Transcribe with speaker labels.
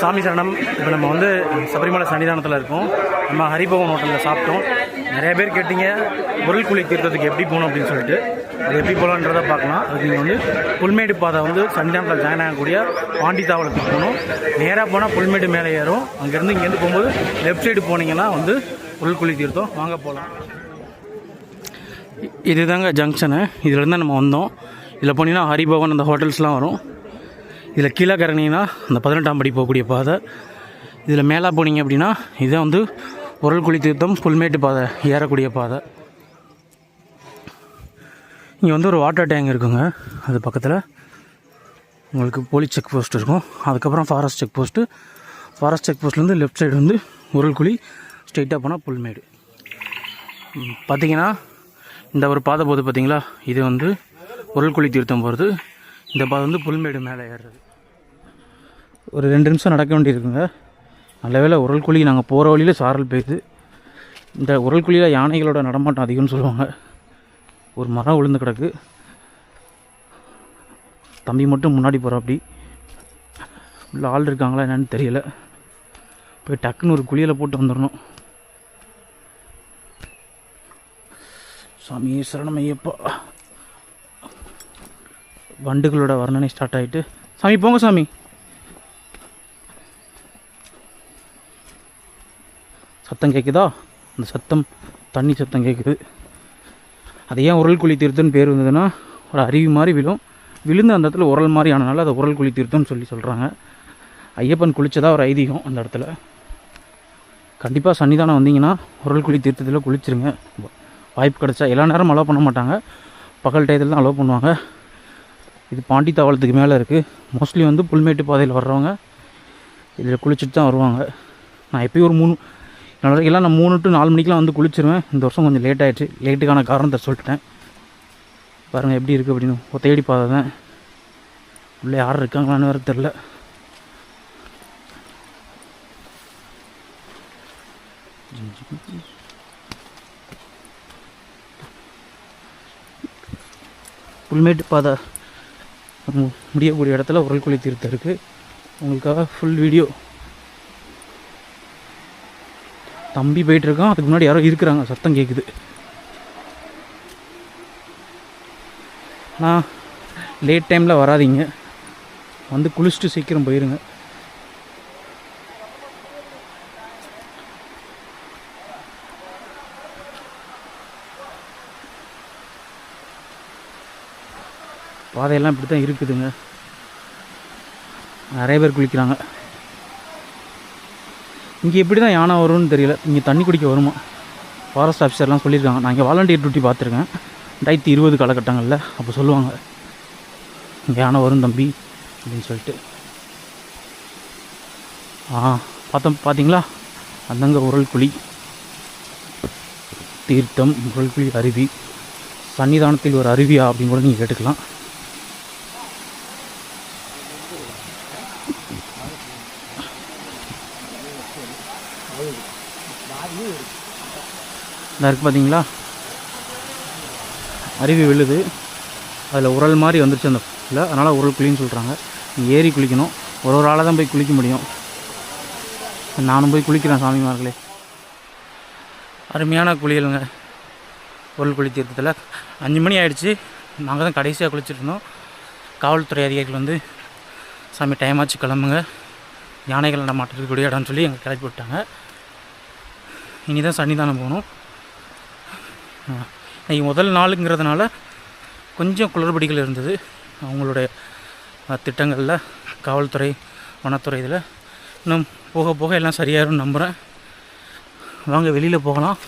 Speaker 1: சாமி சரணம். இப்போ நம்ம வந்து சபரிமலை சன்னிதானத்தில் இருக்கோம். நம்ம ஹரிபவன் ஹோட்டலில் சாப்பிட்டோம். நிறைய பேர் கேட்டிங்க பொருள் குழி தீர்த்தத்துக்கு எப்படி போகணும் அப்படின்னு சொல்லிட்டு. அது எப்படி போகலான்றதை பார்க்கலாம். அதுக்கு நீங்கள் வந்து புல்மேடு பாதை வந்து சன்னிதானத்தில் ஜாயின் ஆகக்கூடிய பாண்டித்தாவளத்துக்கு போகணும். நேராக போனால் புல்மேடு மேலே ஏறும். அங்கேருந்து இங்கேருந்து போகும்போது லெஃப்ட் சைடு போனீங்கன்னா வந்து பொருள் குழி தீர்த்தம். வாங்க போகலாம். இதுதாங்க ஜங்ஷனு. இதில் தான் நம்ம வந்தோம். இதில் போனீங்கன்னா ஹரிபவன் அந்த ஹோட்டல்ஸ்லாம் வரும். இதில் கீழே இறங்கினீங்கன்னா அந்த 18ஆம் படி போகக்கூடிய பாதை. இதில் மேலே போனீங்க அப்படின்னா இதுதான் வந்து பொருள் குழி தீர்த்தம் புல்மேட்டு பாதை ஏறக்கூடிய பாதை. இங்கே வந்து ஒரு வாட்டர் டேங்க் இருக்குங்க. அது பக்கத்தில் உங்களுக்கு போலீஸ் செக் போஸ்ட் இருக்கும். அதுக்கப்புறம் forest check post. Forest check போஸ்ட்லேருந்து லெஃப்ட் சைடு வந்து பொருள் குழி, ஸ்ட்ரெயிட்டாக போனால் புல்மேடு. பார்த்திங்கன்னா இந்த ஒரு பாதை போகுது பார்த்தீங்களா, இது வந்து பொருள் குழி தீர்த்தம் போகிறது. இந்த பாதை வந்து புல்மேடு மேலே ஏறுறது. ஒரு 2 நிமிஷம் நடக்க வேண்டியிருக்குங்க. நல்ல வேளை உரல் குழி நாங்கள் போகிற வழியில் சாரல் பெய்யுது. இந்த உரல் குழியில் யானைகளோட நடமாட்டம் அதிகம்னு சொல்லுவாங்க. ஒரு மரம் விழுந்து கிடக்கு. தம்பி மட்டும் முன்னாடி போகிற அப்படி உள்ள ஆள் இருக்காங்களா என்னன்னு தெரியல. போய் டக்குன்னு ஒரு குழியில் போட்டு வந்துடணும். சாமி சரணம் ஐயப்பா. வண்டுகளோட வர்ணனை ஸ்டார்ட் ஆகிட்டு. சாமி போங்க சாமி. சத்தம் கேட்குதா? அந்த சத்தம் தண்ணி சத்தம் கேட்குது. அது ஏன் உரல் குழி தீர்த்தம்னு பேர் வந்ததுன்னா, ஒரு அருவி மாதிரி விழுந்து அந்த இடத்துல உரல் மாதிரி ஆனனால அதை உரல் குழி தீர்த்தம்னு சொல்கிறாங்க. ஐயப்பன் குளித்ததா ஒரு ஐதீகம் அந்த இடத்துல. கண்டிப்பாக சன்னிதானம் வந்தீங்கன்னா உரல் குழி தீர்த்தத்தில் குளிச்சுருங்க. வாய்ப்பு கிடச்சா. எல்லா நேரம் அலோவ் பண்ண மாட்டாங்க, பகல் டயத்தில் தான் அலோவ் பண்ணுவாங்க. இது பாண்டித்தாவளத்துக்கு மேலே இருக்குது. மோஸ்ட்லி வந்து புல்மேட்டு பாதையில் வர்றவங்க இதில் குளிச்சுட்டு தான் வருவாங்க. நான் எப்பயும் ஒரு 3 எல்லாம் நான் 3 to 4 மணிக்கெலாம் வந்து குளிச்சிருவேன். இந்த வருஷம் கொஞ்சம் லேட் ஆகிடுச்சு. லேட்டுக்கான காரணத்தை சொல்லிட்டேன். பாருங்கள் எப்படி இருக்குது அப்படின்னு. ஒத்தையடி பாதை தான். உள்ளே யாரும் இருக்காங்களான்னு வேறு தெரில. புல்மேட்டு பாதை முடியக்கூடிய இடத்துல உரல் குழி தீர்த்தம் இருக்குது. உங்களுக்காக ஃபுல் வீடியோ. தம்பி போயிட்டுருக்கான். அதுக்கு முன்னாடி யாரோ இருக்கிறாங்க, சத்தம் கேட்குது. நான் லேட் டைமில் வராதிங்க, வந்து குளிச்சுட்டு சீக்கிரம் போயிருங்க. பாதையெல்லாம் இப்படி தான் இருக்குதுங்க. நிறைய பேர் குளிக்கிறாங்க. இங்கே எப்படி தான் யானை வரும்னு தெரியல. இங்கே தண்ணி குடிக்க வருமா? ஃபாரஸ்ட் ஆஃபீஸர்லாம் சொல்லியிருக்காங்க. நான் இங்கே வாலண்டியர் டியூட்டி பார்த்துருக்கேன் 2020 காலகட்டங்களில். அப்போ சொல்லுவாங்க இங்கே யானை வரும் தம்பி அப்படின்னு சொல்லிட்டு. பார்த்தீங்களா? அந்தங்க உரல் குழி தீர்த்தம், உரல் குழி அருவி. சன்னிதானத்தில் ஒரு அருவியா அப்படின்னு கூட நீங்கள் கேட்டுக்கலாம். இருக்கு பார்த்தீங்களா, அருவி விழுது. அதில் உரல் மாதிரி வந்துருச்சு அந்த இல்லை, அதனால் உரல் குழின்னு சொல்கிறாங்க. ஏறி குளிக்கணும். ஒரு ஆளாக தான் போய் குளிக்க முடியும். நானும் போய் குளிக்கிறேன் சாமிமார்களே. அருமையான குளியலுங்க உரல் குழி தீர்த்தத்தில். 5 மணி ஆகிடுச்சு. நாங்கள் தான் கடைசியாக குளிச்சுட்டு இருந்தோம். காவல்துறை அதிகாரிகள் வந்து சாமி டைம் ஆச்சு கிளம்புங்க, யானைகள் நடமாட்டக்கூடிய இடம்னு சொல்லி எங்களை கிளப்பி விட்டாங்க. இனி தான் சன்னிதானம் போகணும். இன்றைக்கி முதல் நாளுங்கிறதுனால கொஞ்சம் குளறுபடிகள் இருந்தது அவங்களுடைய திட்டங்களில். காவல்துறை, வனத்துறை இதில் இன்னும் போக போக எல்லாம் சரியாயிரும்னு நம்புகிறேன். வாங்க வெளியில் போகலாம்.